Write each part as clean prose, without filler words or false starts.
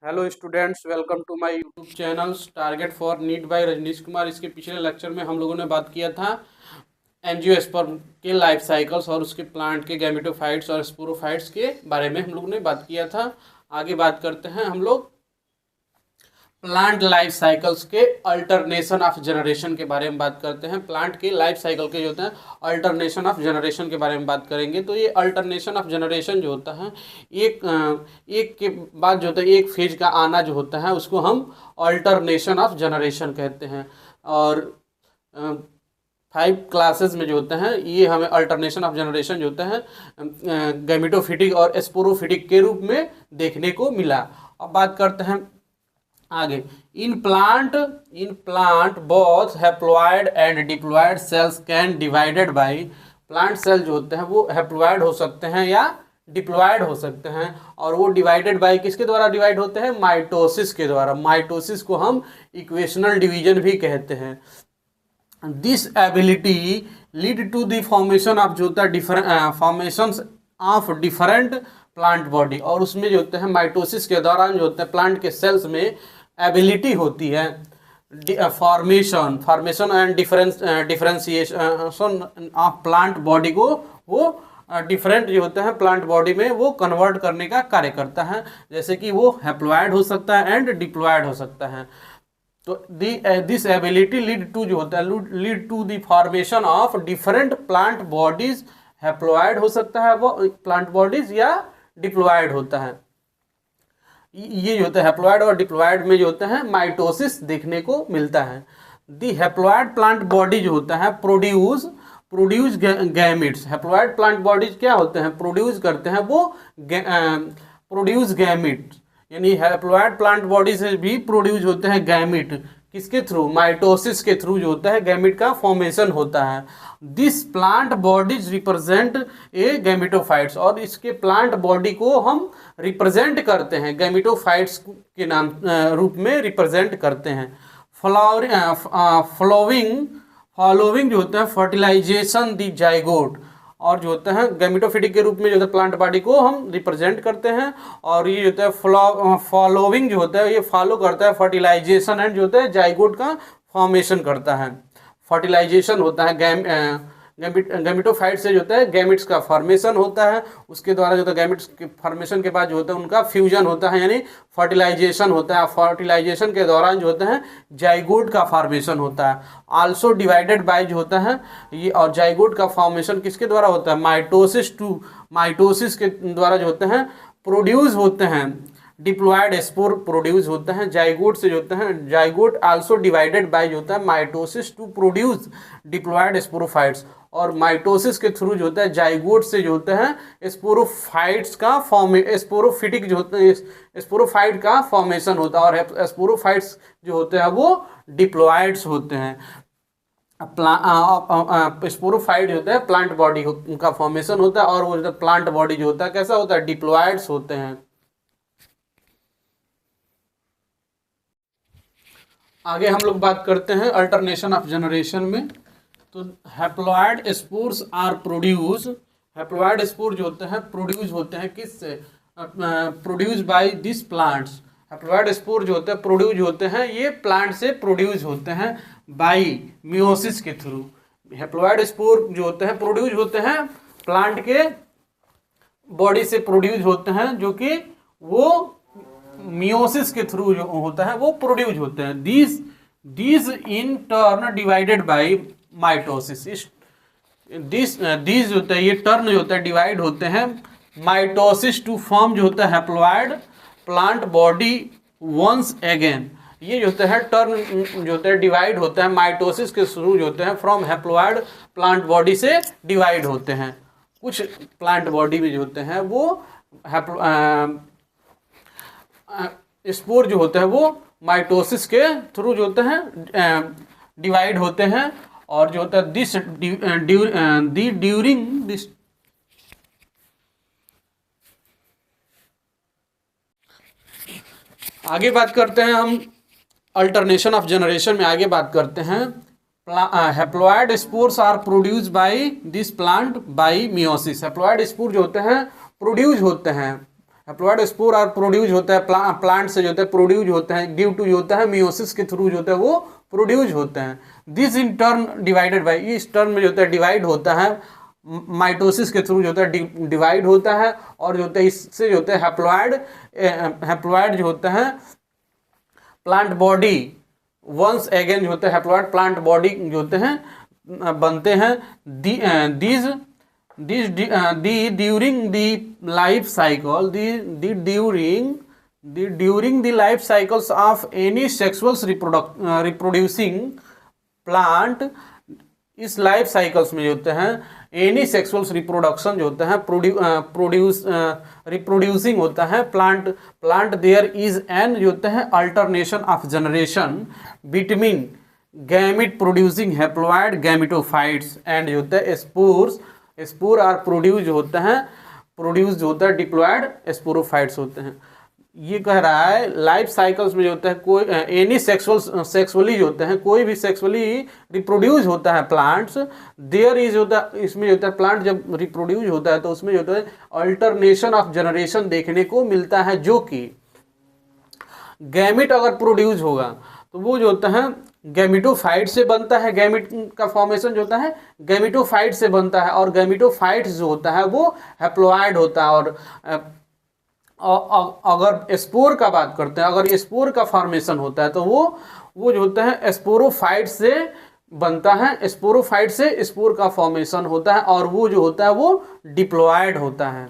Hello students, welcome to my YouTube channel target for NEET by Rajneesh Kumar. इसके पिछले lecture में हम लोगों ने बात किया था एंजियोस्पर्म के लाइफ साइकिल्स और उसके प्लांट के गैमेटोफाइट्स और स्पोरोफाइट्स के बारे में हम लोगों ने बात किया था। आगे बात करते हैं हम लोग प्लांट लाइफ साइकिल्स के अल्टरनेशन ऑफ जनरेशन के बारे में बात करते हैं। प्लांट के लाइफ साइकिल के जो होते हैं अल्टरनेशन ऑफ जनरेशन के बारे में बात करेंगे। तो ये अल्टरनेशन ऑफ जनरेशन जो होता है एक के बाद जो होता है एक फेज का आना जो होता है उसको हम अल्टरनेशन ऑफ जनरेशन कहते हैं। और 5 क्लासेस में जो होते हैं ये हमें अल्टरनेशन ऑफ जनरेशन जो होता है गैमेटोफिटिक और स्पोरोफिटिक के रूप में देखने को मिला। अब बात करते हैं आगे। In plant both haploid and diploid cells can divided by. Plant cell जो होते हैं वो हैप्लॉइड हो सकते हैं या डिप्लॉइड हो सकते हैं, और वो डिवाइडेड बाय किसके द्वारा डिवाइड होते हैं? माइटोसिस के द्वारा। माइटोसिस को हम इक्वेशनल डिवीजन भी कहते हैं। This ability lead to the formation of जो होता है formation of different plant body. और उसमें जो होते हैं माइटोसिस के दौरान जो होते हैं प्लांट के सेल्स में एबिलिटी होती है formation and differentiation of plant body को वो डिफरेंट जो होते हैं प्लांट बॉडी में वो कन्वर्ट करने का कार्य करता है। जैसे कि वो हैप्लॉइड हो सकता है एंड डिप्लॉइड हो सकता है। तो दिस एबिलिटी लीड टू जो होता है lead to the formation of different plant bodies. Haploid हो सकता है वो प्लांट बॉडीज या डिप्लॉइड होता है। ये जो होता है हैप्लॉइड और डिप्लॉइड में जो होता है माइटोसिस देखने को मिलता है। दी हैप्लॉइड प्लांट बॉडी जो होता है produce gametes. Haploid plant bodies क्या होते हैं? प्रोड्यूस करते हैं वो प्रोड्यूस गैमिट, यानी हैप्लॉइड प्लांट बॉडी से भी प्रोड्यूस होते हैं गैमिट। किसके थ्रू? माइटोसिस के थ्रू जो होता है गैमिट का फॉर्मेशन होता है। This plant bodies represent a gametophytes. और इसके प्लांट बॉडी को हम रिप्रेजेंट करते हैं गैमेटोफाइट्स के नाम रूप में रिप्रेजेंट करते हैं। फॉलोइंग जो होता है फर्टिलाइजेशन दी जाइगोट। और जो होता है गैमेटोफिटिक के रूप में जो होता है प्लांट बॉडी को हम रिप्रेजेंट करते हैं। और ये जो होता है फॉलोइंग जो होता है ये फॉलो करता है फर्टिलाइजेशन एंड जो होता है जाइगोट का फॉर्मेशन करता है। फर्टिलाइजेशन होता है गैमेटोफाइट से जो होता है गैमिट्स का फॉर्मेशन होता है। उसके द्वारा जो होता है गैमिट्स के फॉर्मेशन के बाद जो होता है उनका फ्यूजन होता है, यानी फर्टिलाइजेशन होता है। फर्टिलाइजेशन के दौरान जो होता है जाइगोट का फॉर्मेशन होता है। आल्सो डिवाइडेड बाय जो होता है ये, और जाइगोट का फॉर्मेशन किसके द्वारा होता है? माइटोसिस के द्वारा जो होते हैं प्रोड्यूस होते हैं डिप्लॉइड स्पोर प्रोड्यूस होते हैं। जाइगोट से जो होते हैं जाइगोट आल्सो डिवाइडेड बाय जो होता है mitosis to produce diploid sporophytes. और माइटोसिस के थ्रू जो होता है जाइगोट से जो होता है स्पोरोफाइट्स का स्पोरोफिटिक जो होता है स्पोरोफाइट का फॉर्मेशन होता है। और स्पोरोफाइट्स जो होते हैं वो डिप्लॉइड्स होते हैं। स्पोरोफाइट जो होता है प्लांट बॉडी का फॉर्मेशन होता है, और वो प्लांट बॉडी जो होता है कैसा होता है? डिप्लॉइड्स होते हैं। आगे हम लोग बात करते हैं अल्टरनेशन ऑफ जनरेशन में। तो haploid spores are produce. Haploid spore जो होते हैं प्रोड्यूस होते हैं किससे? Produce by this plants. Haploid spore जो होते हैं प्रोड्यूस होते हैं ये प्लांट से प्रोड्यूस होते हैं बाय मियोसिस के थ्रू। हैप्लॉइड स्पोर जो होते हैं प्रोड्यूस होते हैं प्लांट के बॉडी से प्रोड्यूस होते हैं, जो कि वो मियोसिस के थ्रू जो होता है वो प्रोड्यूस होते हैं। These in turn divided by mitosis. These होता है ये टर्न जो होता है डिवाइड होते हैं माइटोसिस टू फॉर्म जो होता है haploid plant body once again. ये जो होता है टर्न जो होता है डिवाइड होता है माइटोसिस के थ्रू जो होते हैं फ्रॉम हैप्लॉइड प्लांट बॉडी से डिवाइड होते हैं। कुछ प्लांट बॉडी में जो होते हैं वो स्पोर जो होता है वो माइटोसिस के थ्रू जो होते हैं डिवाइड होते हैं। और जो होता है ड्यूरिंग दिस आगे बात करते हैं हम अल्टरनेशन ऑफ जनरेशन में। आगे बात करते हैं haploid spores are produce by this plant by meiosis. Haploid spore जो होते हैं प्रोड्यूस होते हैं हैप्लॉइड स्पोर आर प्रोड्यूस होता है प्लांट से जो होता है प्रोड्यूस होते हैं ड्यू टू जो होता है मियोसिस के थ्रू जो होता है वो प्रोड्यूस होते हैं। This in turn divided by, इस टर्म में जो होता है डिवाइड होता है माइटोसिस के थ्रू जो होता है डिवाइड होता है, और जो होता है इससे जो होता है हैप्लॉइड जो होता है प्लांट बॉडी वंस अगेन जो होता है हैप्लॉइड प्लांट बॉडी जो होते हैं बनते हैं। During the life cycle during the life cycles of any sexual reproducing plant, इस लाइफ साइकिल्स में जो होते हैं एनी सेक्सुअल रिप्रोडक्शन जो होता है रिप्रोड्यूसिंग होता है प्लांट देयर इज एन जो होता है alternation of generation between gamete producing haploid gametophytes and जो होता है स्पोर आर प्रोड्यूस जो होता है डिप्लॉयड स्पोरोफाइट्स होते हैं। ये कह रहा है लाइफ साइकिल्स में जो होता है कोई एनी सेक्सुअली जो होते हैं कोई भी सेक्सुअली रिप्रोड्यूस होता है प्लांट्स, देयर इज होता है इसमें जो होता है प्लांट जब रिप्रोड्यूस होता है तो उसमें जो होता है अल्टरनेशन ऑफ जनरेशन देखने को मिलता है, जो कि गैमिट अगर प्रोड्यूस होगा तो वो जो होता है गैमिटोफाइट से बनता है। गैमिट का फॉर्मेशन जो होता है गैमिटोफाइट से बनता है, और गैमिटोफाइट्स जो होता है वो हैप्लॉइड होता है। और अगर स्पोर का बात करते हैं, अगर स्पोर का फॉर्मेशन होता है तो वो जो होता है स्पोरोफाइट से बनता है, स्पोरोफाइट से स्पोर का फॉर्मेशन होता है, और वो जो होता है वो डिप्लॉयड होता है।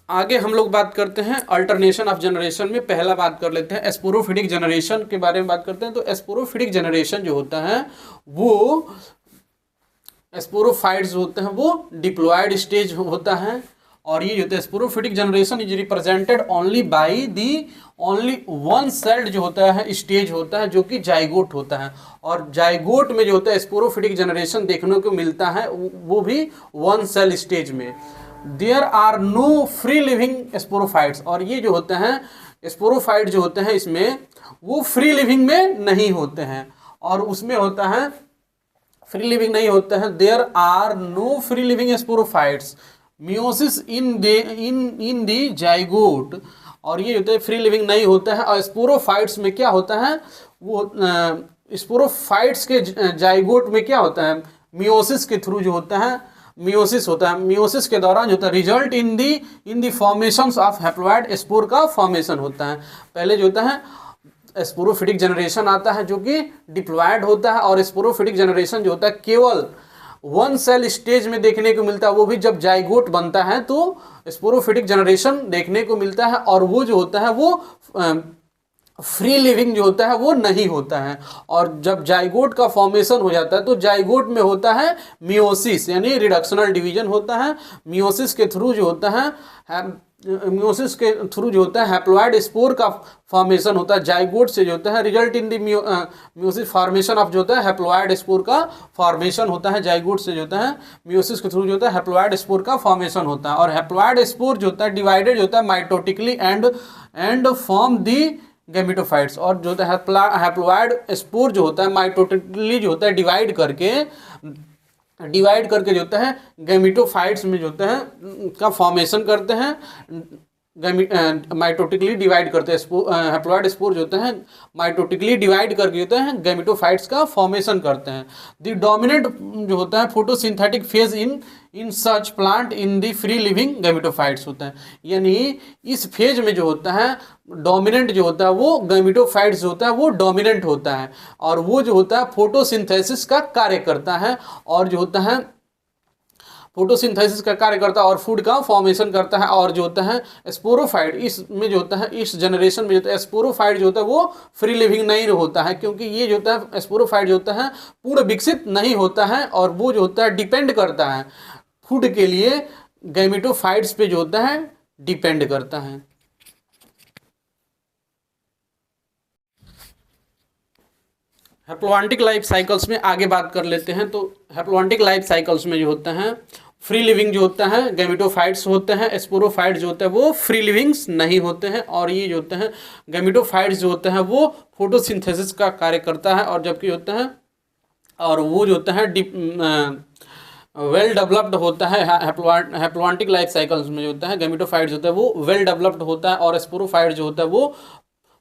आगे हम लोग बात करते हैं अल्टरनेशन ऑफ जनरेशन में। पहला बात कर लेते हैं स्पोरोफिटिक जनरेशन के बारे में बात करते हैं। तो स्पोरोफिटिक जनरेशन जो होता है वो स्पोरोफाइट्स होते हैं वो डिप्लॉयड स्टेज होता है, और ये जो होता है sporophytic generation is represented only by the only one sailed जो होता है स्टेज होता है जो कि जाइगोट होता है, और जाइगोट में जो होता है स्पोरोफिटिक जनरेशन देखने को मिलता है वो भी वन सेल स्टेज में। There are no free living sporophytes, और ये जो होते हैं स्पोरोफाइट जो होते हैं इसमें वो फ्री लिविंग में नहीं होते हैं, और उसमें होता है फ्री लिविंग नहीं होता है। There are no free living sporophytes meiosis in the zygote, और ये होता है फ्री लिविंग नहीं होता है। और स्पोरोफाइट्स में क्या होता है वो स्पोरोफाइट्स के जाइगोट में क्या होता है मियोसिस के थ्रू जो होता है मियोसिस होता है, मियोसिस के दौरान जो होता है result in the formations of haploid spore का फॉर्मेशन होता है। पहले जो होता है स्पोरोफिटिक जनरेशन आता है जो कि डिप्लॉयड होता है, और स्पोरोफिटिक जनरेशन जो होता है केवल वन सेल स्टेज में देखने को मिलता है, वो भी जब जाइगोट बनता है तो स्पोरोफिटिक जनरेशन देखने को मिलता है, और वो जो होता है वो फ्री लिविंग जो होता है वो नहीं होता है। और जब जाइगोट का फॉर्मेशन हो जाता है तो जाइगोट में होता है मियोसिस यानी रिडक्शनल डिवीजन होता है। मियोसिस के थ्रू जो होता है हैप्लॉइड स्पोर का फॉर्मेशन होता है जाइगोट से जो होता है result in the meiosis formation of जो होता है हैप्लॉइड स्पोर का फॉर्मेशन होता है जाइगोट से जो होता है मियोसिस के थ्रू जो होता है हैप्लॉइड स्पोर का फॉर्मेशन होता है। और हैप्लॉइड स्पोर जो होता है डिवाइडेड जो होता है माइटोटिकली एंड फॉर्म दी गैमिटोफाइट्स, और जो होता है हैप्लॉइड स्पोर जो होता है माइटोटिकली जो होता है डिवाइड करके जो होता है गैमिटोफाइट्स में जो होता है का फॉर्मेशन करते हैं, माइटोटिकली डिवाइड करते हैं। हैप्लॉइड स्पोर जो होते हैं माइटोटिकली डिवाइड करके होते हैं गैमिटोफाइट्स का फॉर्मेशन करते हैं। द डोमिनेंट जो होता है photosynthetic phase in such plant in the free living gametophytes होता है, यानी इस फेज में जो होता है डोमिनेंट जो होता है वो गैमिटोफाइट्स जो होता है वो डोमिनेंट होता है, और वो जो होता है फोटोसिंथेसिस का कार्य करता है, और जो होता है फोटोसिंथेसिस का कार्य करता है और फूड का फॉर्मेशन करता है। और जो होता है स्पोरोफाइट इसमें जो होता है इस जनरेशन में जो होता है स्पोरोफाइट जो होता है वो फ्री लिविंग नहीं होता है, क्योंकि ये जो होता है स्पोरोफाइट जो होता है पूर्ण विकसित नहीं होता है, और वो जो होता है डिपेंड करता है फूड के लिए गैमिटोफाइट्स पे जो होता है डिपेंड करता है। हैप्लॉन्टिक लाइफ साइकिल्स में आगे बात कर लेते हैं। तो हैप्लॉन्टिक लाइफ साइकिल्स में जो होता है फ्री लिविंग जो होता है गैमिटोफाइट्स होते हैं, स्पोरोफाइट्स जो होते हैं वो फ्री लिविंग्स नहीं होते हैं, और ये जो होते हैं गैमिटोफाइट्स जो होते हैं वो फोटोसिंथेसिस का कार्य करता है, और जबकि होता है और वो जो होता है वेल डेवलप्ड होता है। हैप्लोइडिक लाइफ साइकिल्स में जो होता है गैमेटोफाइट्स होता है वो वेल डेवलप्ड होता है और स्पोरोफाइट जो होता है वो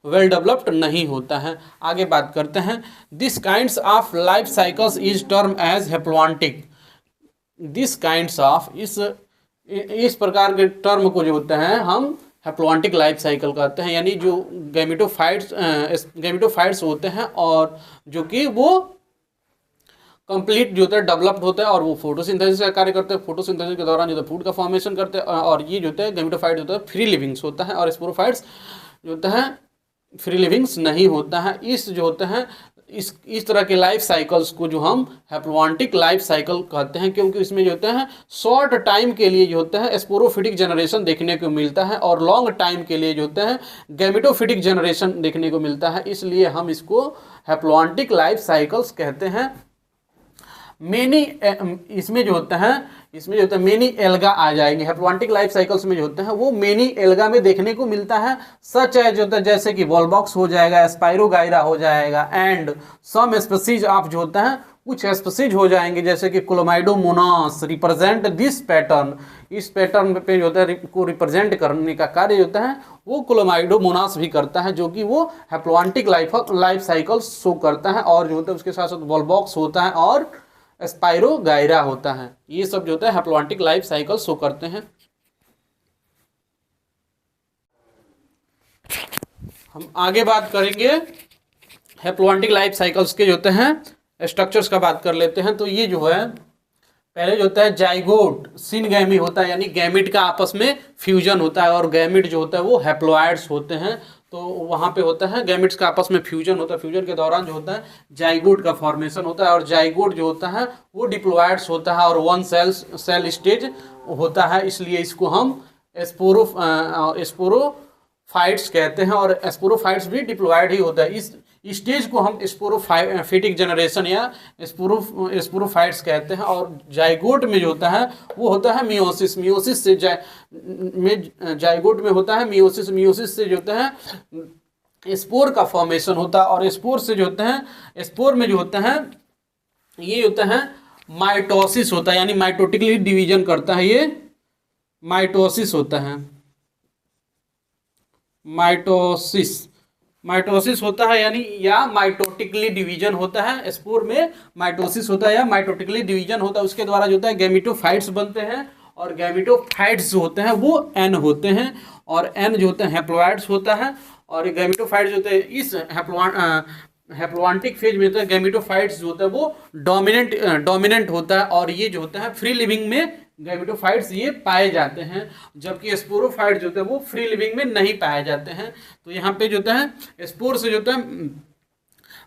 वेल डेवलप्ड नहीं होता है। आगे बात करते हैं, this kinds of life cycles is term as haploidic. This kinds of, इस प्रकार के टर्म को जो होता है हम हैप्लोइडिक लाइफ साइकिल कहते हैं, यानी जो गैमेटोफाइट्स होते हैं और जो कि वो कंप्लीट जो होता है डेवलप्ड होता है और वो फोटोसिंथेसिस का कार्य करते हैं। फोटोसिंथेसिस के दौरान जो है फूड का फॉर्मेशन करते हैं और ये जो होता है गैमेटोफाइट होता है फ्री लिविंग्स होता है और स्पोरोफाइट्स जो होता है फ्री लिविंग्स नहीं होता है। इस जो होता है इस तरह के लाइफ साइकिल्स को जो हम हैप्लोइडिक लाइफ साइकिल कहते हैं, क्योंकि इसमें जो होता है शॉर्ट टाइम के लिए जो होता है स्पोरोफिटिक जनरेशन देखने को मिलता है और लॉन्ग टाइम के लिए जो होता है गैमेटोफिटिक जनरेशन देखने को मिलता है, इसलिए हम इसको हैप्लोइडिक लाइफ साइकिल्स कहते हैं। इसमें जो होता है मेनी एल्गा आ जाएंगे। हैप्लोइडिक लाइफ साइकिल्स में जो होता है वो मेनी एल्गा में देखने को मिलता है, सच है जो होता है जैसे कि वॉलबॉक्स हो जाएगा, स्पाइरोगाइरा हो जाएगा एंड सम स्पीसीज ऑफ जो होता है कुछ स्पीसीज हो जाएंगे जैसे कि क्लोमाइडोमोनास रिप्रेजेंट दिस पैटर्न। इस पैटर्न पे जो होता है को रिप्रेजेंट करने का कार्य होता है वो क्लोमाइडोमोनास भी करता है, जो कि वो हैप्लोइडिक लाइफ साइकिल शो करता है। और जो होता है उसके साथ साथ वॉलबॉक्स होता है और स्पाइरोगाइरा होता है। ये सब जो होता है हैप्लोइडिक लाइफ साइकिल शो करते हैं। हम आगे बात करेंगे हैप्लोइडिक लाइफ साइकिल्स के जो होते हैं स्ट्रक्चर्स का बात कर लेते हैं। तो ये जो है पहले जो होता है जाइगोट सिनगैमी होता है, यानी गैमिट का आपस में फ्यूजन होता है और गैमिट जो होता है वो हैप्लोइड्स होते हैं। तो वहाँ पे होता है गैमिट्स का आपस में फ्यूजन होता है। फ्यूजन के दौरान जो होता है जाइगोट का फॉर्मेशन होता है और जाइगोट जो होता है वो डिप्लॉयड्स होता है और वन सेल स्टेज होता है, इसलिए इसको हम स्पोरोफाइट्स कहते हैं और स्पोरोफाइट्स भी डिप्लॉयड ही होता है। इस स्टेज को हम स्पोरोफिटिक जनरेशन या स्पोरोफाइट्स कहते हैं। और जाइगोट में जो होता है वो होता है मियोसिस। मियोसिस से जाइगोट में होता है मियोसिस। मियोसिस से जो होता है स्पोर का फॉर्मेशन होता है और स्पोर से जो होता है स्पोर में जो होता है ये होता है माइटोसिस होता है, यानी माइटोटिकली डिवीजन करता है, ये माइटोसिस होता है। माइटोसिस होता है यानी या माइटोटिकली डिवीजन होता है। स्पोर में माइटोसिस होता है या माइटोटिकली डिवीजन होता है। उसके द्वारा जो होता है गैमेटोफाइट्स बनते हैं और गैमेटोफाइट्स जो होते हैं वो एन होते हैं और एन जो होते हैं हैप्लोइड्स होता है और गैमेटोफाइट्स जो होते हैं इस हैप्लोइडिक फेज में होता है गैमेटोफाइट्स जो होता है वो डोमिनेंट होता है और ये जो होता है फ्री लिविंग में गैमेटोफाइट्स ये पाए जाते हैं, जबकि स्पोरोफाइट जो होते हैं वो फ्री लिविंग में नहीं पाए जाते हैं। तो यहाँ पे जो होता है स्पोर से जो होता है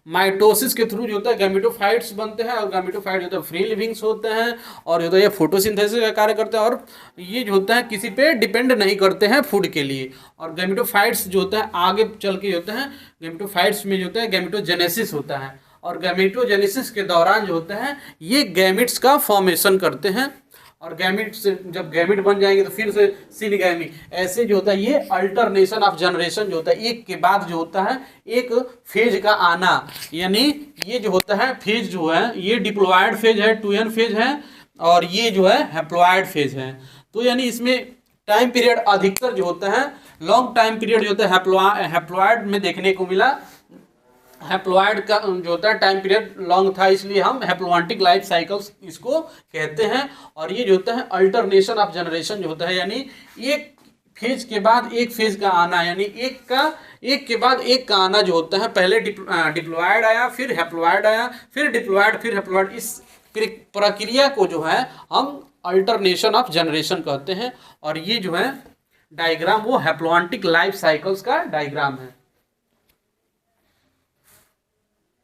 माइटोसिस के थ्रू जो होता है गैमेटोफाइट्स बनते हैं और गैमेटोफाइट जो होता है फ्री लिविंग्स होते हैं और जो होता है ये फोटोसिंथेसिस का कार्य करते हैं और ये जो होता है किसी पे डिपेंड नहीं करते हैं फूड के लिए। और गैमेटोफाइट्स जो होता है आगे चल के जो होता है गैमेटोफाइट्स में जो होता है गैमेटोजेनेसिस होता है और गैमेटोजेनेसिस के दौरान जो होता है ये गैमिट्स का फॉर्मेशन करते हैं और गैमिट से जब गैमिट बन जाएंगे तो फिर से सिनगैमी। ऐसे जो होता है ये अल्टरनेशन ऑफ जनरेशन जो होता है एक के बाद जो होता है एक फेज का आना, यानी ये जो होता है फेज जो है ये डिप्लॉयड फेज है, 2n फेज है और ये जो है हैप्लॉयड फेज है। तो यानी इसमें टाइम पीरियड अधिकतर जो होता है लॉन्ग टाइम पीरियड जो होता है हैप्लॉयड में देखने को मिला। हैप्लॉयड का जो होता है टाइम पीरियड लॉन्ग था, इसलिए हम हैप्लोइडिक लाइफ साइकिल्स इसको कहते हैं। और ये जो होता है अल्टरनेशन ऑफ जनरेशन जो होता है, यानी एक फेज के बाद एक फेज का आना, यानी एक के बाद एक का आना जो होता है। पहले डिप्लॉयड आया, फिर हैप्लॉयड आया, फिर डिप्लॉयड, फिर हैप्लॉयड। इस प्रक्रिया को जो है हम अल्टरनेशन ऑफ जनरेशन कहते हैं। और ये जो है डायग्राम वो हैप्लोइडिक लाइफ साइकिल्स का डायग्राम है।